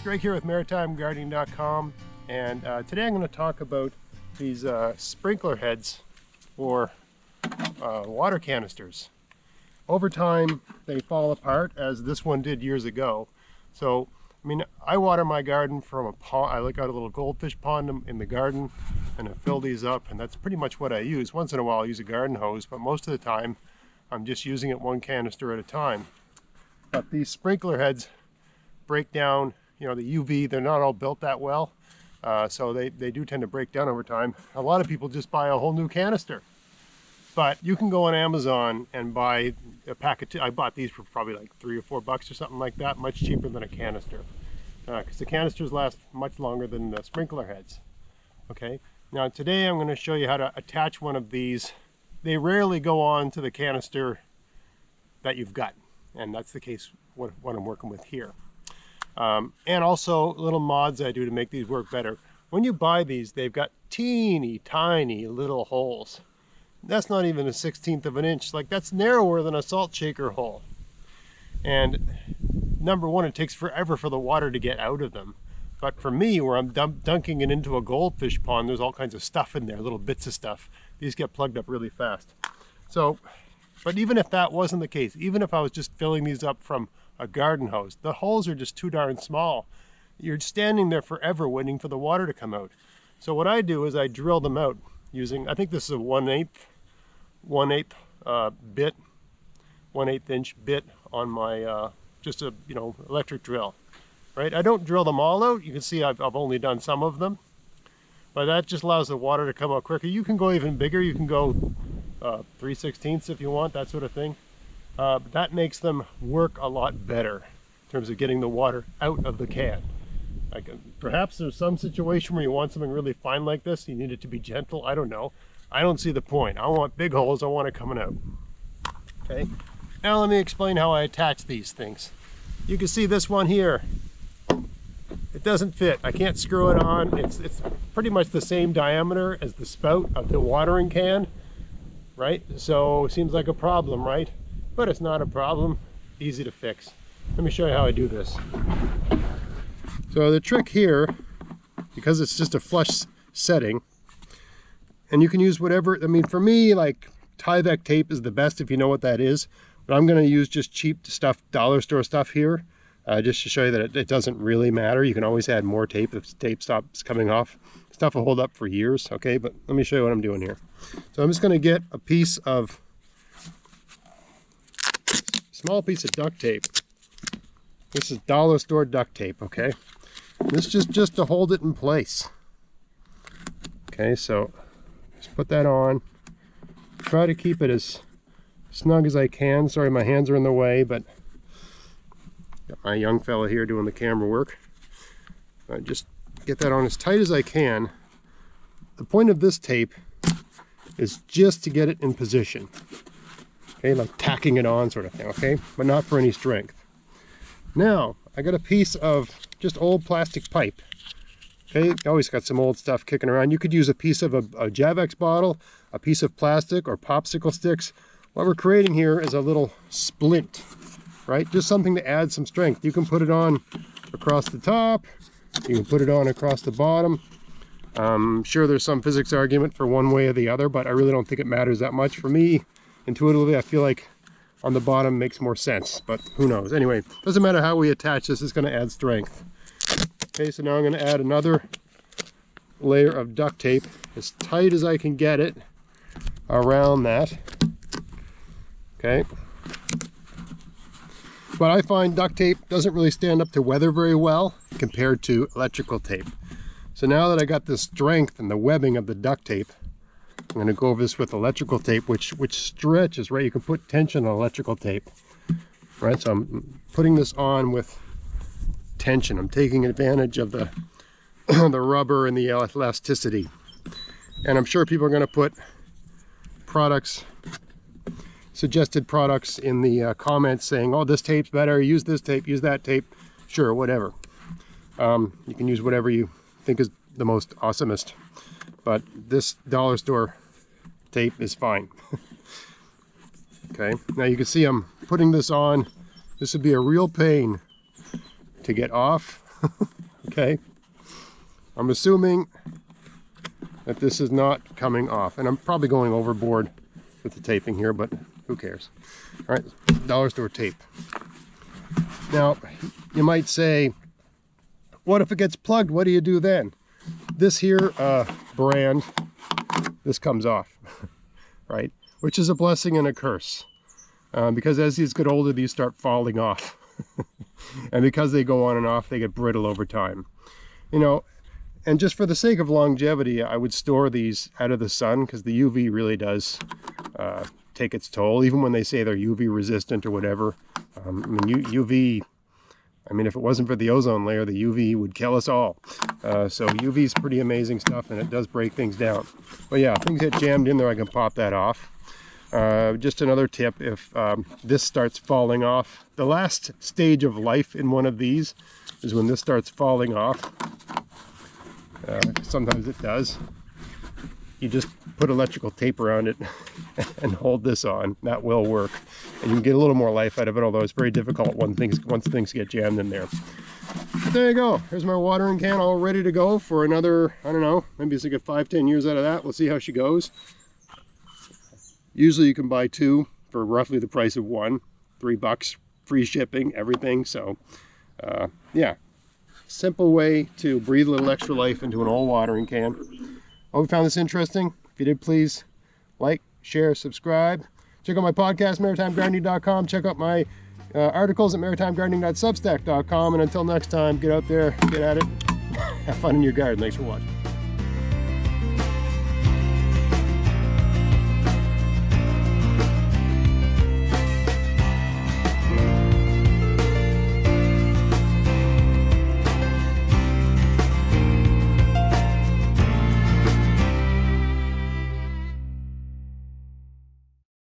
It's Greg here with MaritimeGardening.com, and today I'm going to talk about these sprinkler heads for water canisters. Over time they fall apart, as this one did years ago. So I mean, I water my garden from a pond. I look out a little goldfish pond in the garden and I fill these up, and that's pretty much what I use. Once in a while I use a garden hose, but most of the time I'm just using it one canister at a time. But these sprinkler heads break down, you know, the UV, they're not all built that well, so they do tend to break down over time. A lot of people just buy a whole new canister. But you can go on Amazon and buy a packet. I bought these for probably like $3 or $4 or something like that, much cheaper than a canister. Because the canisters last much longer than the sprinkler heads. Okay, now today I'm going to show you how to attach one of these. They rarely go on to the canister that you've got, and that's the case what I'm working with here. And also little mods I do to make these work better. When you buy these, they've got teeny tiny little holes. That's not even a 1/16 of an inch. Like, that's narrower than a salt shaker hole. And number one, it takes forever for the water to get out of them. But for me, where I'm dunking it into a goldfish pond, there's all kinds of stuff in there, little bits of stuff. These get plugged up really fast. So, but even if that wasn't the case, even if I was just filling these up from a garden hose, the holes are just too darn small. You're standing there forever waiting for the water to come out. So what I do is I drill them out using, I think this is a 1/8 bit, 1/8 inch bit on my just a electric drill. Right, I don't drill them all out. You can see I've only done some of them, but that just allows the water to come out quicker. You can go even bigger. You can go 3/16 if you want, that sort of thing. But that makes them work a lot better in terms of getting the water out of the can. Like, perhaps there's some situation where you want something really fine like this, you need it to be gentle. I don't know. I don't see the point. I want big holes. I want it coming out. Okay, now let me explain how I attach these things. You can see this one here. It doesn't fit. I can't screw it on. It's pretty much the same diameter as the spout of the watering can, right? So it seems like a problem, right? But it's not a problem. Easy to fix. Let me show you how I do this. So the trick here, because it's just a flush setting, and you can use whatever, I mean, for me, like Tyvek tape is the best if you know what that is, but I'm going to use just cheap stuff, dollar store stuff here, just to show you that it doesn't really matter. You can always add more tape if tape stops coming off. Stuff will hold up for years, okay? But let me show you what I'm doing here. So I'm just going to get a small piece of duct tape. This is dollar store duct tape, okay? This is just to hold it in place. Okay, so just put that on. Try to keep it as snug as I can. Sorry, my hands are in the way, but got my young fella here doing the camera work. Just get that on as tight as I can. The point of this tape is just to get it in position. Okay, like tacking it on sort of thing, okay? But not for any strength. Now, I got a piece of just old plastic pipe. Okay, always got some old stuff kicking around. You could use a piece of a Javex bottle, a piece of plastic, or popsicle sticks. What we're creating here is a little splint, right? Just something to add some strength. You can put it on across the top. You can put it on across the bottom. Sure, there's some physics argument for one way or the other, but I really don't think it matters that much. For me, intuitively, I feel like on the bottom makes more sense, but who knows? Anyway, doesn't matter how we attach this, it's going to add strength. Okay, so now I'm going to add another layer of duct tape as tight as I can get it around that. Okay. But I find duct tape doesn't really stand up to weather very well compared to electrical tape. So now that I got the strength and the webbing of the duct tape, I'm going to go over this with electrical tape, which stretches, right? You can put tension on electrical tape, right? So I'm putting this on with tension. I'm taking advantage of the the rubber and the elasticity. And I'm sure people are going to put suggested products in the comments saying, oh, this tape's better, use this tape, use that tape. Sure, whatever. You can use whatever you think is the most awesomest. But this dollar store tape is fine. Okay, now you can see I'm putting this on. This would be a real pain to get off. Okay, I'm assuming that this is not coming off, and I'm probably going overboard with the taping here, but who cares? All right, dollar store tape. Now, you might say, what if it gets plugged? What do you do then? This here brand, this comes off, right? Which is a blessing and a curse, because as these get older, these start falling off. And because they go on and off, they get brittle over time. You know, and just for the sake of longevity, I would store these out of the sun, because the UV really does take its toll, even when they say they're UV resistant or whatever. I mean, UV, I mean, if it wasn't for the ozone layer, the UV would kill us all. So UV is pretty amazing stuff, and it does break things down. But yeah, things get jammed in there, I can pop that off. Just another tip, if this starts falling off, the last stage of life in one of these is when this starts falling off. Sometimes it does. You just put electrical tape around it and hold this on. That will work, and you can get a little more life out of it, although it's very difficult once things get jammed in there. But there you go. Here's my watering can all ready to go for another, I don't know, maybe it's like a 5-10 years out of that. We'll see how she goes. Usually you can buy two for roughly the price of one. $3, free shipping, everything. So yeah, simple way to breathe a little extra life into an old watering can. Hope you found this interesting. If you did, please like, share, subscribe. Check out my podcast, maritimegardening.com. Check out my articles at maritimegardening.substack.com. And until next time, get out there, get at it, have fun in your garden. Thanks for watching.